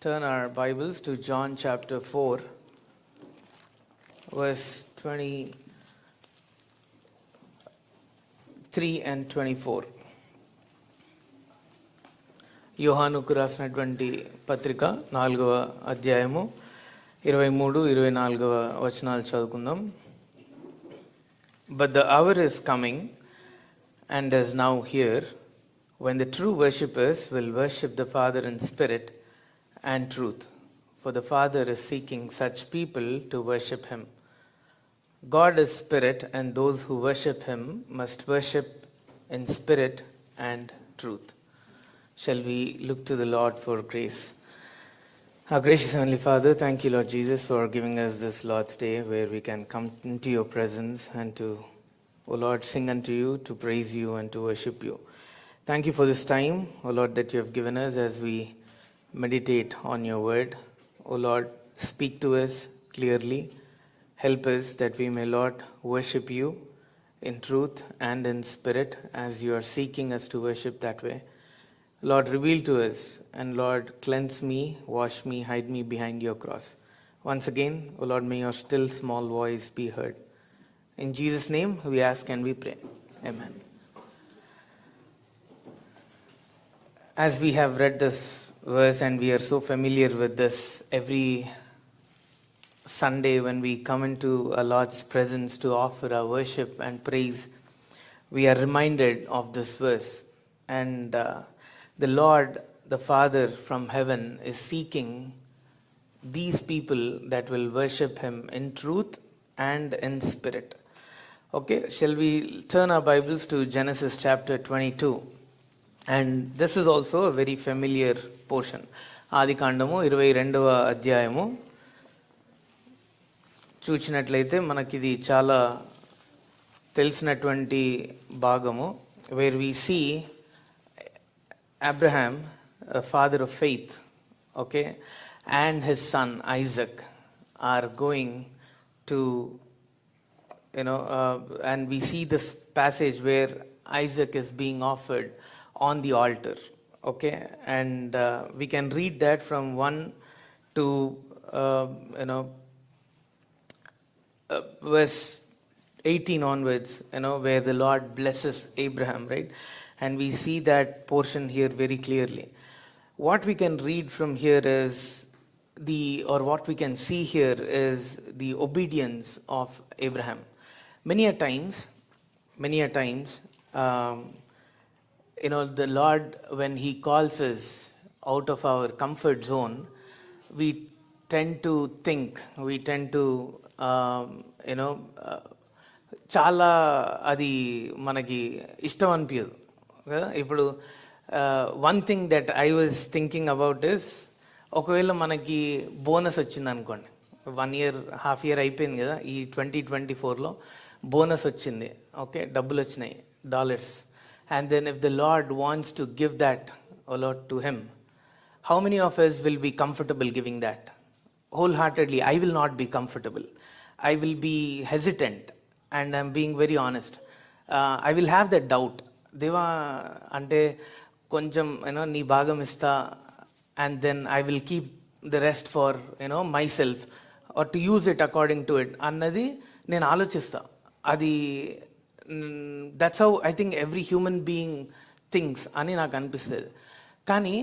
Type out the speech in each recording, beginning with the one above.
turn our Bibles to John chapter 4, verse 23 and 24. యోహానుకు రాసినటువంటి పత్రిక 4వ అధ్యాయము 23-24 వచనాలు చదువుకుందాం. But the hour is coming and is now here when the true worshippers will worship the Father in spirit and truth, for the Father is seeking such people to worship him. God is spirit, and those who worship him must worship in spirit and truth. Shall we look to the Lord for grace? Our gracious Heavenly Father, thank you, Lord Jesus, for giving us this Lord's Day where we can come into your presence and to, O Lord, sing unto you, to praise you and to worship you. Thank you for this time, O Lord, that you have given us as we meditate on your word. O Lord, speak to us clearly. Help us that we may, Lord, worship you in truth and in spirit as you are seeking us to worship that way. Lord, reveal to us, and Lord, cleanse me, wash me, hide me behind your cross. Once again, O Lord, may your still small voice be heard. In Jesus' name we ask and we pray. Amen. As we have read this verse and we are so familiar with this every Sunday when we come into our Lord's presence to offer our worship and praise, we are reminded of this verse. And the Lord, the Father from heaven, is seeking these people that will worship him in truth and in spirit. Okay, shall we turn our Bibles to Genesis chapter 22? And this is also a very familiar portion. ఆదికాండము 22వ అధ్యాయము చూచినట్లయితే మనకిది చాలా తెలిసినటువంటి భాగము, where we see Abraham, a father of faith, okay, and his son Isaac are going to, and we see this passage where Isaac is being offered on the altar, okay, and we can read that from 1 to verse 18 onwards, where the Lord blesses Abraham, right? And we see that portion here very clearly. What we can read from here is what we can see here is the obedience of Abraham. Many a times, the Lord, when he calls us out of our comfort zone, we tend to చాలా అది మనకి ఇష్టం అనిపించదు కదా. ఇప్పుడు one thing that I was thinking about is, ఒకవేళ మనకి bonus వచ్చింది అనుకోండి, 1 year, half year అయిపోయింది కదా, ఈ 2024లో బోనస్ వచ్చింది, ఓకే, డబ్బులు వచ్చినాయి, dollars. And then if the Lord wants to give that a lot to him, how many of us will be comfortable giving that? Wholeheartedly, I will not be comfortable. I will be hesitant, and I'm being very honest. I will have that doubt. Deva ante koncham nee bhagam ista, and then I will keep the rest for myself, or to use it according to it annadi nenu alochista. Adi that's how I think every human being thinks అని నాకు అనిపిస్తుంది. కానీ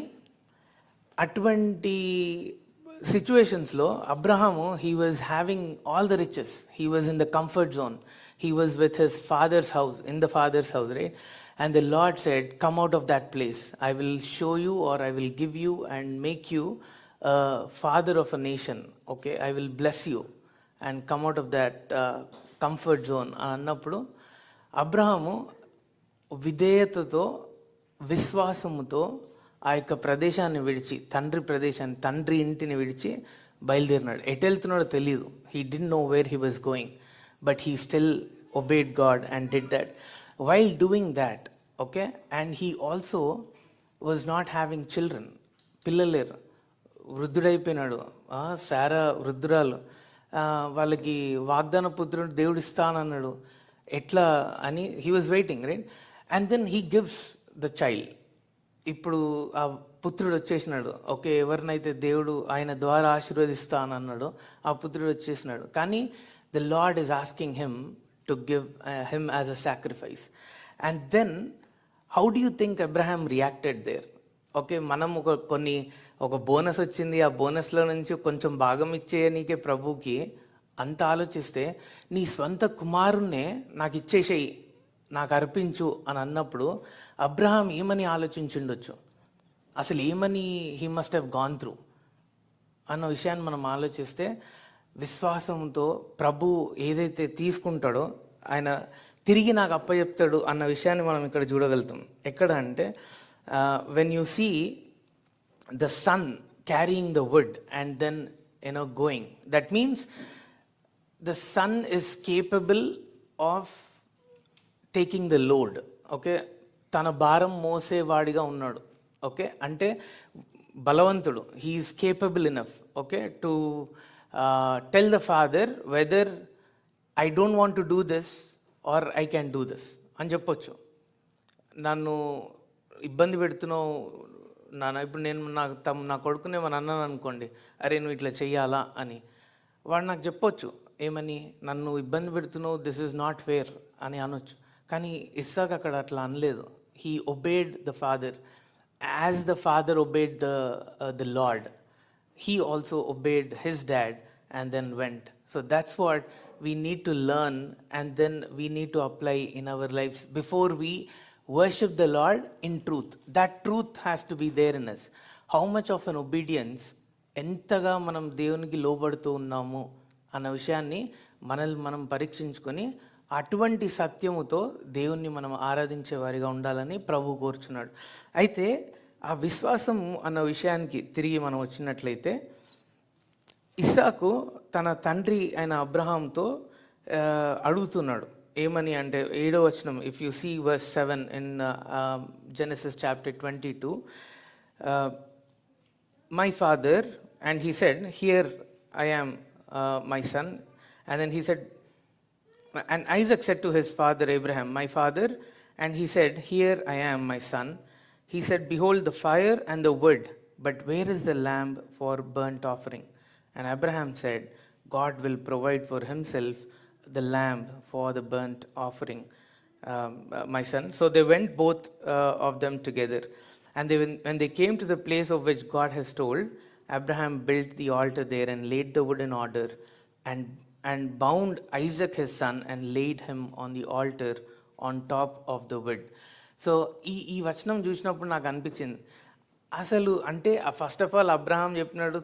అటువంటి సిచ్యువేషన్స్లో Abraham, he was having all the riches, he was in the comfort zone, he was with his father's house, in the father's house, right? And the Lord said, come out of that place, I will show you, or I will give you and make you a father of a nation, okay, I will bless you and come out of that comfort zone అన్నప్పుడు అబ్రహాము విధేయతతో, విశ్వాసముతో ఆ యొక్క ప్రదేశాన్ని విడిచి, తండ్రి ఇంటిని విడిచి బయలుదేరినాడు. ఎటు వెళ్తున్నాడో తెలియదు. He didn't know where he was going, but he still obeyed God and did that. While doing that, okay, and he also was not having children, పిల్లలు లేరు, వృద్ధుడైపోయినాడు. శారా వృద్ధురాలు, వాళ్ళకి వాగ్దాన పుత్రుడు దేవుడు ఇస్తానన్నాడు, ఎట్లా అని he was waiting, right? And then he gives the child. ఇప్పుడు ఆ పుత్రుడు వచ్చేసినాడు. ఓకే, ఎవరినైతే దేవుడు ఆయన ద్వారా ఆశీర్వదిస్తా అని అన్నాడో ఆ పుత్రుడు వచ్చేసినాడు. కానీ the lord is asking him to give him as a sacrifice. And then how do you think Abraham reacted there? Okay, మనం ఒక బోనస్ వచ్చింది, ఆ బోనస్లో నుంచి కొంచెం భాగం ఇచ్చే నీకే ప్రభుకి అంత ఆలోచిస్తే, నీ స్వంత కుమారుణ్ణే నాకు ఇచ్చేసేయి, నాకు అర్పించు అని అన్నప్పుడు అబ్రహాం ఏమని ఆలోచించుండొచ్చు, అసలు ఏమని he must have gone through అన్న విషయాన్ని మనం ఆలోచిస్తే, విశ్వాసంతో ప్రభు ఏదైతే తీసుకుంటాడో ఆయన తిరిగి నాకు అప్పచెప్తాడు అన్న విషయాన్ని మనం ఇక్కడ చూడగలుగుతాం. ఎక్కడ అంటే when you see the son carrying the wood and then going, that means the son is capable of taking the load. Okay, తన భారం మోసేవాడిగా ఉన్నాడు. ఓకే, అంటే బలవంతుడు, he is capable enough okay to tell the father whether I don't want to do this or I can do this అని చెప్పొచ్చు. నన్ను ఇబ్బంది పెడుతున్నావు నాన్న, ఇప్పుడు నేను నా కొడుకునే మన అన్నాను అనుకోండి, అరే నువ్వు ఇట్లా చెయ్యాలా అని, వాడు నాకు చెప్పొచ్చు ఏమని, నన్ను ఇబ్బంది పెడుతున్నావు, దిస్ ఈజ్ నాట్ ఫేర్ అని అనొచ్చు. కానీ ఇస్సాక్ అక్కడ అట్లా అనలేదు. He obeyed the father as the father obeyed the lord. He also obeyed his dad and then went. So that's what we need to learn, and then we need to apply in our lives before we worship the Lord in truth. That truth has to be there in us. How much of an obedience, ఎంతగా మనం దేవునికి లోబడుతూ ఉన్నాము అన్న విషయాన్ని మనల్ని మనం పరీక్షించుకొని అటువంటి సత్యముతో దేవుణ్ణి మనం ఆరాధించే వారిగా ఉండాలని ప్రభు కోరుచున్నాడు. అయితే ఆ విశ్వాసం అన్న విషయానికి తిరిగి మనం వచ్చినట్లయితే, ఇస్సాకు తన తండ్రి అయిన అబ్రహాంతో అడుగుతున్నాడు ఏమని అంటే, 7వ వచనం, if you see verse 7 in Genesis chapter 22, my father, and he said here I am my son, and then he said, and Isaac said to his father Abraham, my father, and he said, here I am my son. He said, behold the fire and the wood, but where is the lamb for burnt offering? And Abraham said, God will provide for himself the lamb for the burnt offering, my son. So they went both of them together. And when they came to the place of which God has told, Abraham built the altar there and laid the wood in order, and bound Isaac his son and laid him on the altar on top of the wood. So ఈ వచనం చూసినప్పుడు నాకు అనిపించింది, అసలు అంటే first of all Abraham చెప్పినాడు,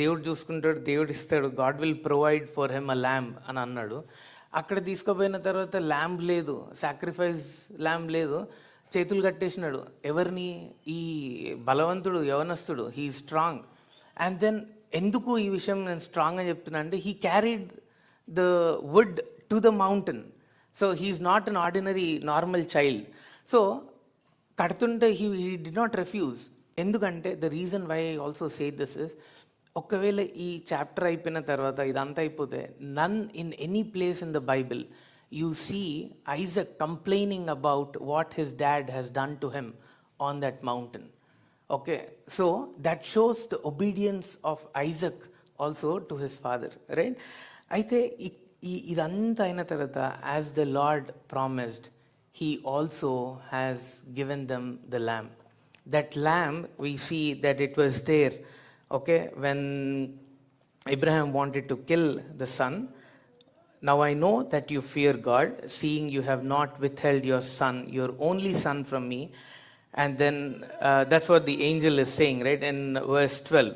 దేవుడు చూసుకుంటాడు, దేవుడు ఇస్తాడు, God will provide for him a lamb అని అన్నాడు. అక్కడ తీసుకుపోయిన తర్వాత ల్యాంబ్ లేదు, సాక్రిఫైస్ ల్యాంబ్ లేదు, చేతులు కట్టేసినాడు. ఎవరిని? ఈ బలవంతుడు యవనస్తుడు, హీ స్ట్రాంగ్. అండ్ దెన్ ఎందుకు ఈ విషయం నేను స్ట్రాంగ్గా చెప్తున్నా అంటే, he carried the wood to the mountain. So he is not an ordinary normal child. So కడుతుంటే హీ డి నాట్ రిఫ్యూజ్. ఎందుకంటే the reason why I also say this is, ఒకవేళ ఈ చాప్టర్ అయిపోయిన తర్వాత ఇదంతా అయిపోతే, none in any place in the Bible you see Isaac complaining about what his dad has done to him on that mountain. Okay, so that shows the obedience of Isaac also to his father, right? అయితే ఇదంతా అయిన తర్వాత, as the lord promised, he also has given them the lamb. That lamb, we see that it was there, okay, when Abraham wanted to kill the son. Now I know that you fear God, seeing you have not withheld your son, your only son from me. And then that's what the angel is saying, right, in verse 12.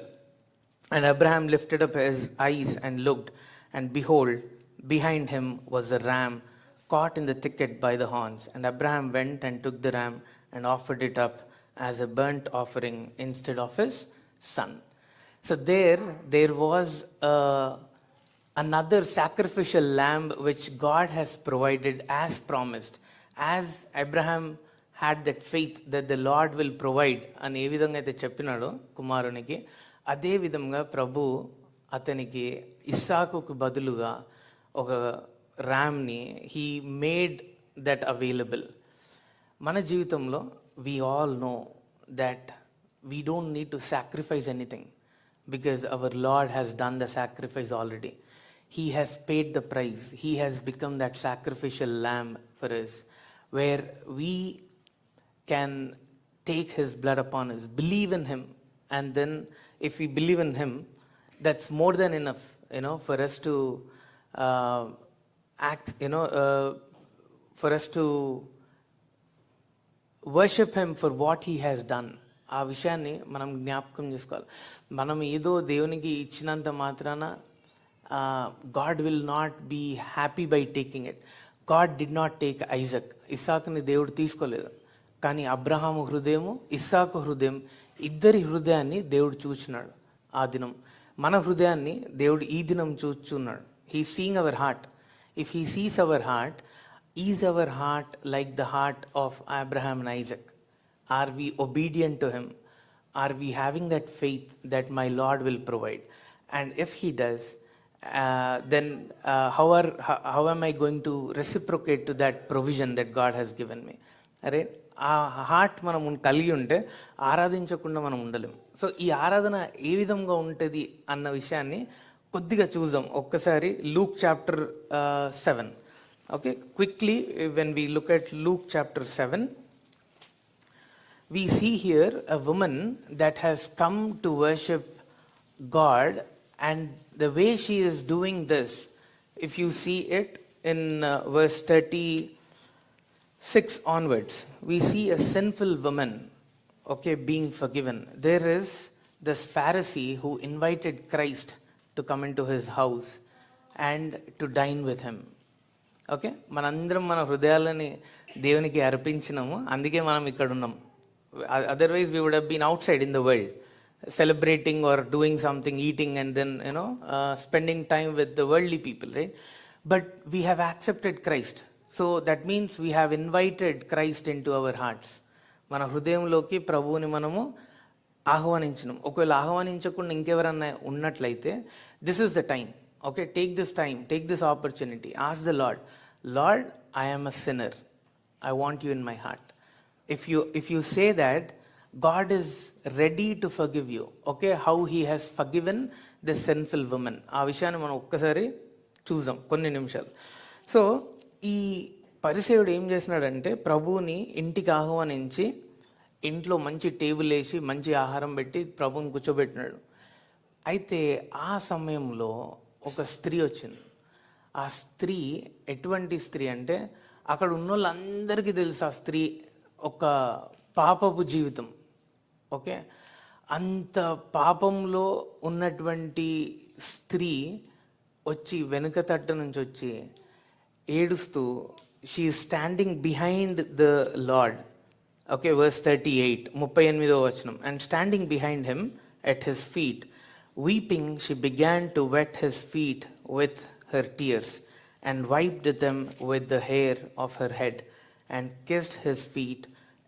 And Abraham lifted up his eyes and looked, and behold, behind him was a ram caught in the thicket by the horns. And Abraham went and took the ram and offered it up as a burnt offering instead of his son. So there was another sacrificial lamb which God has provided as promised. As Abraham had that faith that the Lord will provide అని ఏ విధంగా అయితే చెప్పినాడో కుమారునికి, అదే విధంగా ప్రభు అతనికి ఇస్సాకుకు బదులుగా ఒక ర్యామ్ని he made that available. మన జీవితంలో we all know that we don't need to sacrifice anything because our Lord has done the sacrifice already. He has paid the price. He has become that sacrificial lamb for us, where we can take his blood upon us, believe in him, and then if we believe in him, that's more than enough, for us to act, for us to worship him for what he has done. ఆ విషయాన్ని మనం జ్ఞాపకం చేసుకోవాలి. మనం ఏదో దేవునికి ఇచ్చినంత మాత్రాన God will not be happy by taking it. God did not take Isaac. ఇస్సాకుని దేవుడు తీసుకోలేదు, కానీ అబ్రహాము హృదయము, ఇస్సాకు హృదయం, ఇద్దరి హృదయాన్ని దేవుడు చూస్తున్నాడు ఆ దినం. మన హృదయాన్ని దేవుడు ఈ దినం చూస్తున్నాడు. He seeing our heart. If he sees our heart, is our heart like the heart of Abraham and Isaac? Are we obedient to him? Are we having that faith that my Lord will provide? And if he does, then how am I going to reciprocate to that provision that God has given me? అరే, ఆ heart మనం కలిగి ఉంటే ఆరాధించకుండా మనం ఉండలేం. So ఈ ఆరాధన ఏ విధంగా ఉంటుంది అన్న విషయాన్ని కొద్దిగా చూద్దాం ఒక్కసారి. Luke chapter 7. Okay, quickly, when we look at Luke chapter 7, we see here a woman that has come to worship God, and the way she is doing this, if you see it in verse 36 onwards, we see a sinful woman, being forgiven. There is this Pharisee who invited Christ to come into his house and to dine with him. మనందరం మన హృదయాలని దేవునికి అర్పించినాము, అందుకే మనం ఇక్కడ ఉన్నాం. Otherwise we would have been outside in the world, celebrating or doing something, eating and then spending time with the worldly people, right? But we have accepted Christ. So that means we have invited Christ into our hearts. మన హృదయంలోకి ప్రభువుని మనము ఆహ్వానించినాం. ఒకవేళ ఆహ్వానించకుండా ఇంకెవరన్నా ఉన్నట్లయితే, this is the time. Take this time, take this opportunity. Ask the Lord, Lord, I am a sinner. I want you in my heart. If you say that, God is ready to forgive you. How he has forgiven this sinful woman. ఆ విషయాన్ని మనం ఒక్కసారి చూద్దాం కొన్ని నిమిషాలు. So ఈ పరిసేయుడు ఏం చేసినాడంటే, ప్రభువుని ఇంటికి ఆహ్వానించి ఇంట్లో మంచి టేబుల్ వేసి మంచి ఆహారం పెట్టి ప్రభువుని కూర్చోబెట్టినాడు. అయితే ఆ సమయంలో ఒక స్త్రీ వచ్చింది. ఆ స్త్రీ ఎటువంటి స్త్రీ అంటే, అక్కడ ఉన్న వాళ్ళందరికీ తెలుసు ఆ స్త్రీ ఒక పాపపు జీవితం. అంత పాపంలో ఉన్నటువంటి స్త్రీ వచ్చి వెనుక తట్టు నుంచి వచ్చి ఏడుస్తూ, she is standing behind the lord. Verse 38, 38వ వచనం. And standing behind him at his feet, weeping, she began to wet his feet with her tears and wiped them with the hair of her head and kissed his feet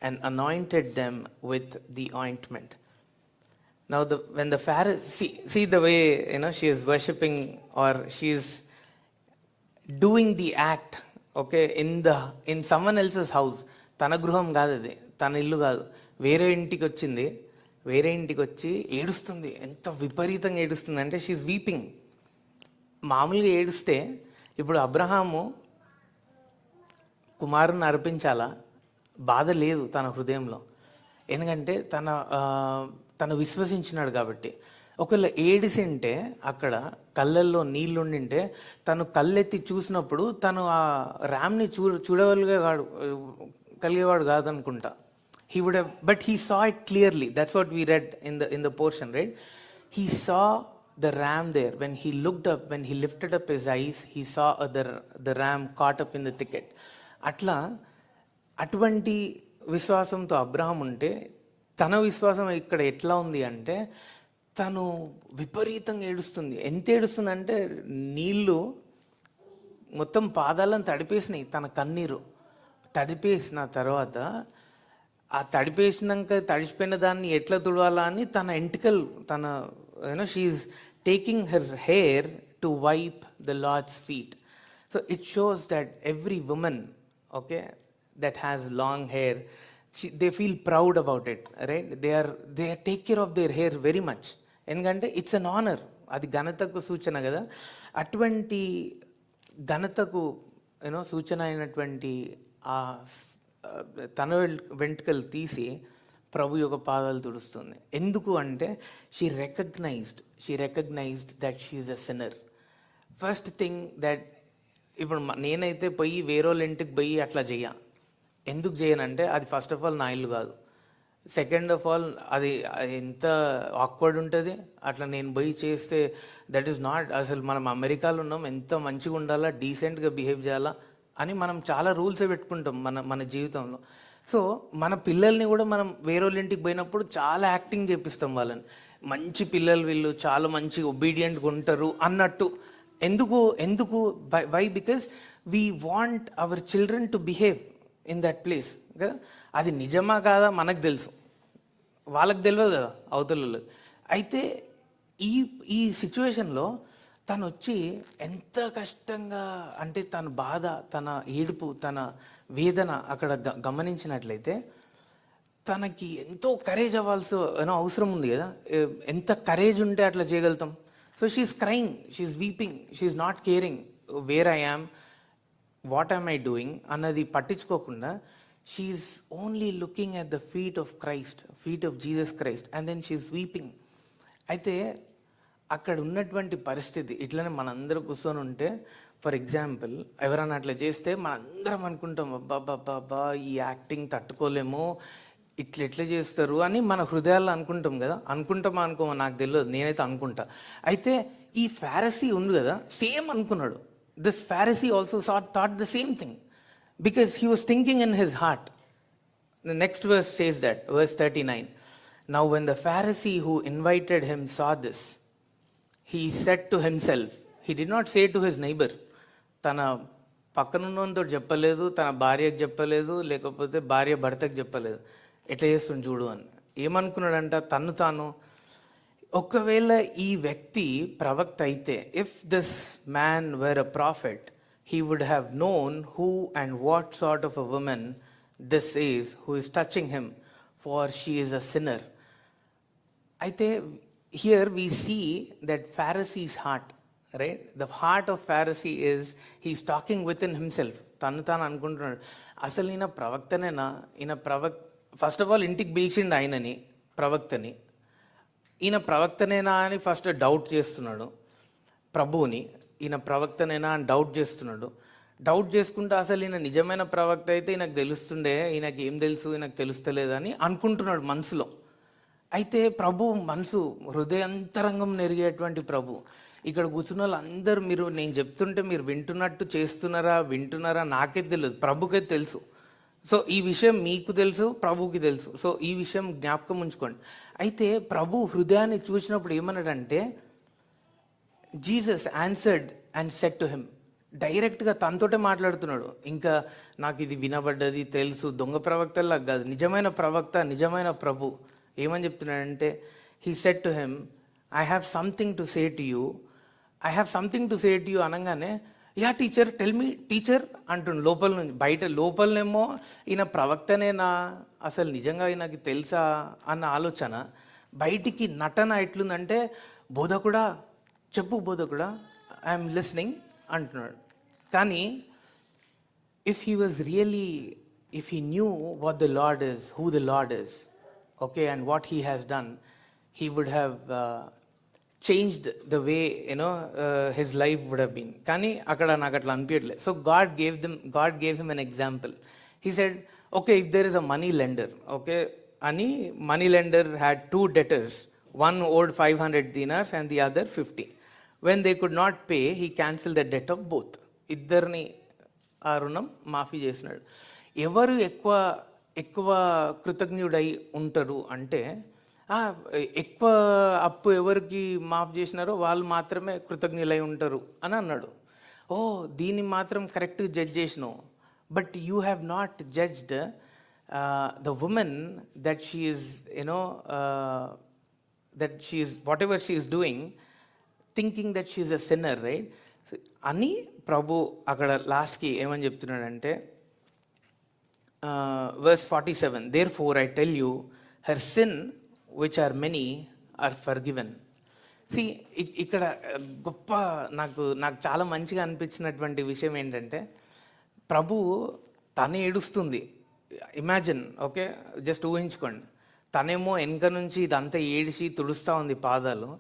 and anointed them with the ointment. Now when the Pharisee, see the way she is worshipping, or she is doing the act in someone else's house. తన గృహం కాదు అది, తన ఇల్లు కాదు, వేరే ఇంటికి వచ్చింది. వేరే ఇంటికి వచ్చి ఏడుస్తుంది. ఎంత విపరీతంగా ఏడుస్తుంది అంటే, షీఈస్ వీపింగ్. మామూలుగా ఏడుస్తే ఇప్పుడు అబ్రహాము కుమారుని అర్పించాలా, బాధ లేదు తన హృదయంలో, ఎందుకంటే తను విశ్వసించినాడు కాబట్టి. ఒకవేళ ఏడిసింటే అక్కడ కళ్ళల్లో నీళ్ళుండింటే, తను కళ్ళెత్తి చూసినప్పుడు తను ఆ ర్యామ్ని కలిగేవాడు కాదనుకుంటా. He would have, but he saw it clearly. That's what we read in the portion, right? He saw the ram there. When he looked up, when he lifted up his eyes, he saw the ram caught up in the thicket. అటువంటి విశ్వాసంతో Abraham ఉంటే, తన విశ్వాసం ఇక్కడ ఎట్లా ఉంది అంటే, తను విపరీతంగా ఏడుస్తుంది. ఎంత ఏడుస్తుంది అంటే, నీళ్ళు మొత్తం పాదాలను తడిపేసినాయి. తన కన్నీరు తడిపేసిన తర్వాత, ఆ తడిసిపోయిన దాన్ని ఎట్లా తుడవాలా అని తన ఎంటికలు, she is taking her hair to wipe the lord's feet. So it shows that every women that has long hair, they feel proud about it, right? They take care of their hair very much. ఎందుకంటే it's an honour, అది ఘనతకు సూచన కదా. అటువంటి ఘనతకు సూచన అయినటువంటి ఆ తన వెంట్రుకలు తీసి ప్రభు యొక్క పాదాలు తుడుస్తుంది. ఎందుకు అంటే she recognised that she is a sinner. First thing that, ఇప్పుడు నేనైతే పోయి వేరేళ్ళ ఇంటికి పోయి అట్లా ఎందుకు చేయనంటే అది ఫస్ట్ ఆఫ్ ఆల్ నా ఇల్లు కాదు. సెకండ్ ఆఫ్ ఆల్ అది ఎంత ఆక్వర్డ్ ఉంటుంది అట్లా నేను పోయి చేస్తే. దట్ ఈస్ నాట్, అసలు మనం అమెరికాలో ఉన్నాం, ఎంత మంచిగా ఉండాలా, డీసెంట్గా బిహేవ్ చేయాలా అని మనం చాలా రూల్సే పెట్టుకుంటాం మన జీవితంలో. సో మన పిల్లల్ని కూడా మనం వేరేళ్ళ ఇంటికి పోయినప్పుడు చాలా యాక్టింగ్ చేపిస్తాం వాళ్ళని, మంచి పిల్లలు వీళ్ళు చాలా మంచి ఒబీడియంట్గా ఉంటారు అన్నట్టు. ఎందుకు why? Because we want our children to behave in that place కదా. అది నిజమా కాదా మనకు తెలుసు, వాళ్ళకి తెలియదు కదా అవతల. అయితే ఈ సిచ్యువేషన్లో తను వచ్చి ఎంత కష్టంగా, అంటే తన బాధ, తన ఏడుపు, తన వేదన అక్కడ గమనించినట్లయితే తనకి ఎంతో కరేజ్ అవసరం ఉంది కదా. ఎంత కరేజ్ ఉంటే అట్లా చేయగలుగుతాం. So she is crying, she is weeping, she is not caring where I am, what I'm I doing అన్నది పట్టించుకోకుండా she is only looking at the feet of Christ, feet of Jesus Christ, and then she is weeping. అయితే అక్కడ ఉన్నటువంటి పరిస్థితి ఇట్లనే మనందరూ కూర్చొని ఉంటే, ఫర్ ఎగ్జాంపుల్ ఎవరైనా అట్లా చేస్తే మనందరం అనుకుంటాం, అబ్బా ఈ యాక్టింగ్ తట్టుకోలేము, ఇట్లా చేస్తారు అని మన హృదయాల్లో అనుకుంటాం కదా. అనుకుంటామా అనుకోమో నాకు తెలియదు, నేనైతే అనుకుంటా. అయితే ఈ ఫారసీ ఉంది కదా, సేమ్ అనుకున్నాడు. This Pharisee also thought the same thing, because he was thinking in his heart. The next verse says that, verse 39. Now when the Pharisee who invited him saw this, he said to himself, he did not say to his neighbor, తన పక్కనున్నతో చెప్పలేదు, తన భార్యకు చెప్పలేదు, లేకపోతే భార్య భర్తకు చెప్పలేదు, ఎట్లా చేస్తుంది చూడు అని. ఏమనుకున్నాడంట తను తాను, ఒకవేళ ఈ వ్యక్తి ప్రవక్త అయితే, if this man where a profit, he would have known who and what sort of a woman this is who is touching him, for she is a sinner. Aithe here we see that Pharisee's heart, right? The heart of Pharisee is he's talking within himself. tanu anukuntunnadu, asalu ina pravaktanena, first of all ఇంటికి పిలిచిండు ఆయనని, ప్రవక్తని. ఈయన ప్రవక్తనేనా అని first doubt చేస్తున్నాడు ప్రభువుని. ఈయన ప్రవక్తనేనా అని doubt చేస్తున్నాడు. Doubt చేసుకుంటే అసలు ఈయన నిజమైన ప్రవక్త అయితే ఈయనకు తెలుస్తుండే, ఈయనకి ఏం తెలుసు, ఈయనకు తెలుస్తలేదని అనుకుంటున్నాడు మనసులో. అయితే ప్రభు మనసు, హృదయాంతరంగం నెరిగేటువంటి ప్రభు ఇక్కడ కూర్చున్న వాళ్ళందరూ, నేను చెప్తుంటే మీరు వింటున్నారా నాకే తెలియదు, ప్రభుకే తెలుసు. సో ఈ విషయం మీకు తెలుసు, ప్రభుకి తెలుసు. సో ఈ విషయం జ్ఞాపకం ఉంచుకోండి. అయితే ప్రభు హృదయాన్ని చూసినప్పుడు ఏమన్నాడంటే, Jesus answered and said to him. డైరెక్ట్గా తనతోటే మాట్లాడుతున్నాడు. ఇంకా నాకు ఇది వినబడ్డది తెలుసు, దొంగ ప్రవక్తల్లా కాదు, నిజమైన ప్రవక్త, నిజమైన ప్రభు ఏమని చెప్తున్నాడంటే, he said to him, I have something to say to you. I have something to say to you అనగానే, yeah teacher, tell me teacher అంటుండు లోపల నుంచి. బయట లోపలనేమో ఈయన ప్రవక్తనేనా, అసలు నిజంగా ఈయనకి తెలుసా అన్న ఆలోచన. బయటికి నటన ఎట్లుందంటే, బోధకుడా చెప్పు, బోధకుడా ఐఎమ్ లిస్నింగ్ అంటున్నాడు. కానీ if he was really, if he knew what the lord is, who the lord is, okay, and what he has done, he would have changed the way his life would have been. కానీ అక్కడ నాకు అట్లా అనిపించట్లేదు. So God gave him an example. He said, okay, if there is a money lender, okay, అని money lender had two debtors, one owed 500 dinars and the other 50. When they could not pay, he cancelled the debt of both. ఇద్దరిని ఆ రుణం మాఫీ చేసినాడు. ఎవరు ఎక్కువ కృతజ్ఞుడై ఉంటారు అంటే, ఎక్కువ అప్పు ఎవరికి మాఫ్ చేసినారో వాళ్ళు మాత్రమే కృతజ్ఞులై ఉంటారు అని అన్నాడు. ఓ, దీన్ని మాత్రం కరెక్ట్గా జడ్జ్ చేసినావు, but you have not judged the women that she is that she is what ever she is doing, thinking that she is a sinner, right? అని ప్రభు అక్కడ లాస్ట్కి ఏమని చెప్తున్నాడంటే, verse 47, therefore I tell you, her sin which are many are forgiven. See ఇక్కడ గొప్ప నాకు నాకు చాలా మంచిగా అనిపించినటువంటి విషయం ఏంటంటే, ప్రభు తనే ఏడుస్తుంది. ఇమాజిన్, ఓకే, జస్ట్ ఊహించుకోండి, తనేమో వెనక నుంచి ఇదంతా ఏడిచి తుడుస్తూ ఉంది పాదాలు.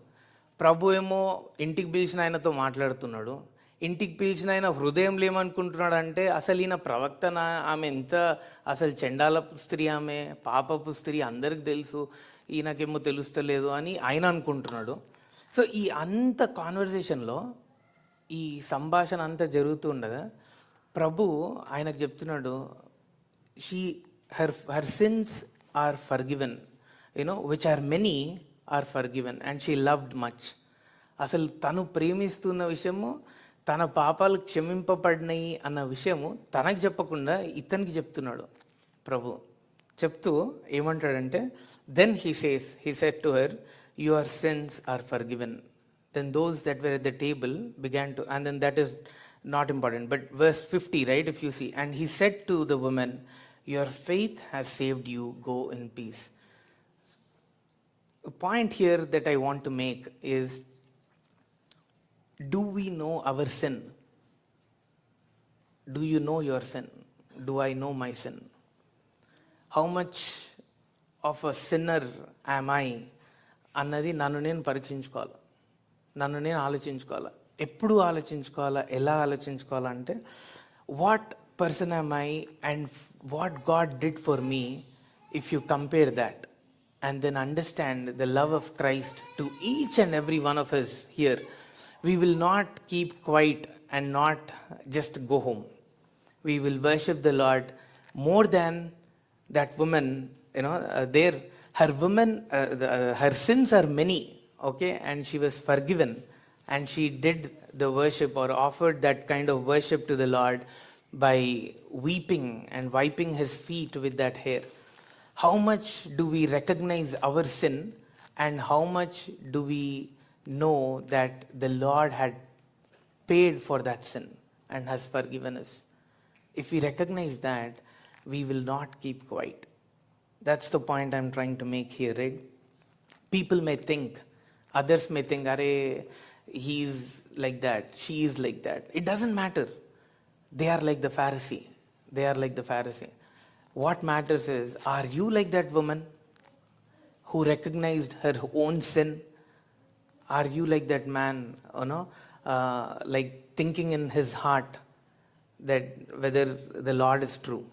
ప్రభు ఏమో ఇంటికి పిలిచిన ఆయనతో మాట్లాడుతున్నాడు. ఇంటికి పిలిచిన ఆయన హృదయంలో ఏమనుకుంటున్నాడు అంటే, అసలు ఈయన ప్రవక్తన, ఆమె ఎంత అసలు చండాలపు స్త్రీ, ఆమె పాపపు స్త్రీ, అందరికి తెలుసు, ఈయనకేమో తెలుస్తలేదు అని ఆయన అనుకుంటున్నాడు. సో ఈ అంత కాన్వర్జేషన్లో, ఈ సంభాషణ అంతా జరుగుతుండగా ప్రభు ఆయనకు చెప్తున్నాడు, her sins are forgiven, which are many are forgiven, and she loved much. అసలు తను ప్రేమిస్తున్న విషయము, తన పాపాలు క్షమింపబడినాయి అన్న విషయము తనకు చెప్పకుండా ఇతనికి చెప్తున్నాడు ప్రభు. చెప్తూ ఏమంటాడంటే, then he said to her, your sins are forgiven. Then those that were at the table began to, and then that is not important, but verse 50, right, if you see, and he said to the woman, your faith has saved you, go in peace. A point here that I want to make is, do we know our sin? Do you know your sin? Do I know my sin? How much of a sinner am I అన్నది నన్ను నేను పరీక్షించుకోవాలి, నన్ను నేను ఆలోచించుకోవాలి. ఎప్పుడు ఆలోచించుకోవాలా, ఎలా ఆలోచించుకోవాలంటే, what person am I and what God did for me, if you compare that and then understand the love of Christ to each and every one of us here, we will not keep quiet and not just go home. We will worship the Lord more than that woman, her sins are many, okay, and she was forgiven, and she did the worship or offered that kind of worship to the Lord by weeping and wiping his feet with that hair. How much do we recognize our sin, and how much do we know that the Lord had paid for that sin and has forgiven us? If we recognize that, we will not keep quiet. That's the point I'm trying to make here, right? People may think, others may think, Are, he's like that, she is like that. It doesn't matter. They are like the Pharisee. They are like the Pharisee. What matters is, are you like that woman who recognized her own sin? Are you like that man, like thinking in his heart that whether the Lord is true?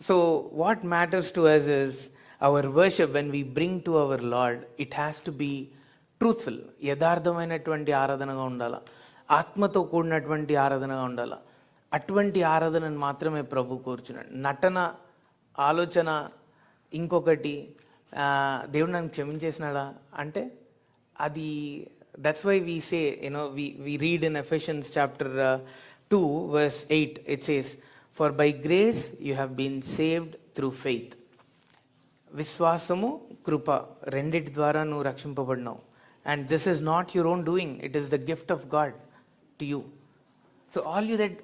So what matters to us is our worship when we bring to our Lord, it has to be truthful. యథార్థమైనటువంటి ఆరాధనగా ఉండాలా, ఆత్మతో కూడినటువంటి ఆరాధనగా ఉండాలా. అటువంటి ఆరాధనను మాత్రమే ప్రభు కోరుచున్నాడు. నటన, ఆలోచన, ఇంకొకటి దేవుడు నన్ను క్షమించేసినాడా అంటే అది, that's why we say, we read in Ephesians chapter 2 verse 8, it says, for by grace you have been saved through faith. విశ్వాసము, కృప రెండిటి ద్వారా నువ్వు రక్షింపబడినావు. And this is not your own doing, it is the gift of God to you. So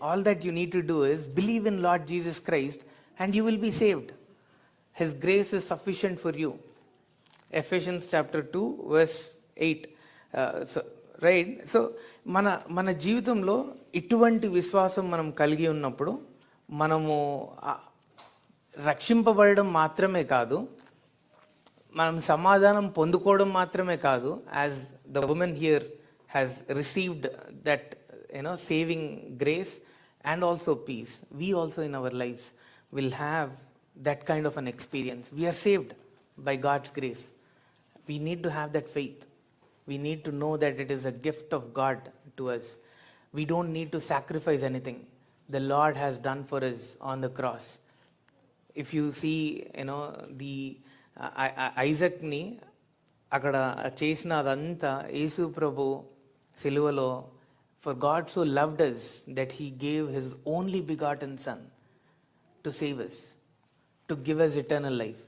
all that you need to do is believe in Lord Jesus Christ and you will be saved. His grace is sufficient for you. Ephesians chapter 2 verse 8. Right? So మన జీవితంలో ఇటువంటి విశ్వాసం మనం కలిగి ఉన్నప్పుడు మనము రక్షింపబడడం మాత్రమే కాదు, మనం సమాధానం పొందుకోవడం మాత్రమే కాదు, as the women here has received that saving grace and also peace. We also in our lives will have that kind of an experience. We are saved by God's grace. We need to have that faith. We need to know that it is a gift of God to us. We don't need to sacrifice anything. The Lord has done for us on the cross. If you see, the ఐజక్ని అక్కడ చేసిన అదంతా యేసు ప్రభు సిలువలో, for God so loved us that he gave his only begotten son to save us, to give us eternal life.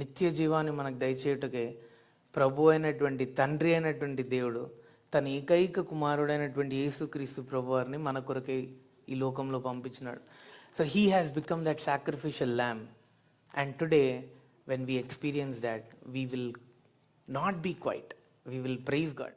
నిత్య జీవాన్ని మనకు దయచేయుటకే ప్రభు అయినటువంటి, తండ్రి అయినటువంటి దేవుడు తన ఏకైక కుమారుడైనటువంటి యేసుక్రీస్తు ప్రభు వారిని మన కొరకై ఈ లోకంలో పంపించినాడు. So he has become that sacrificial lamb. And today, when we experience that, we will not be quiet. We will praise God.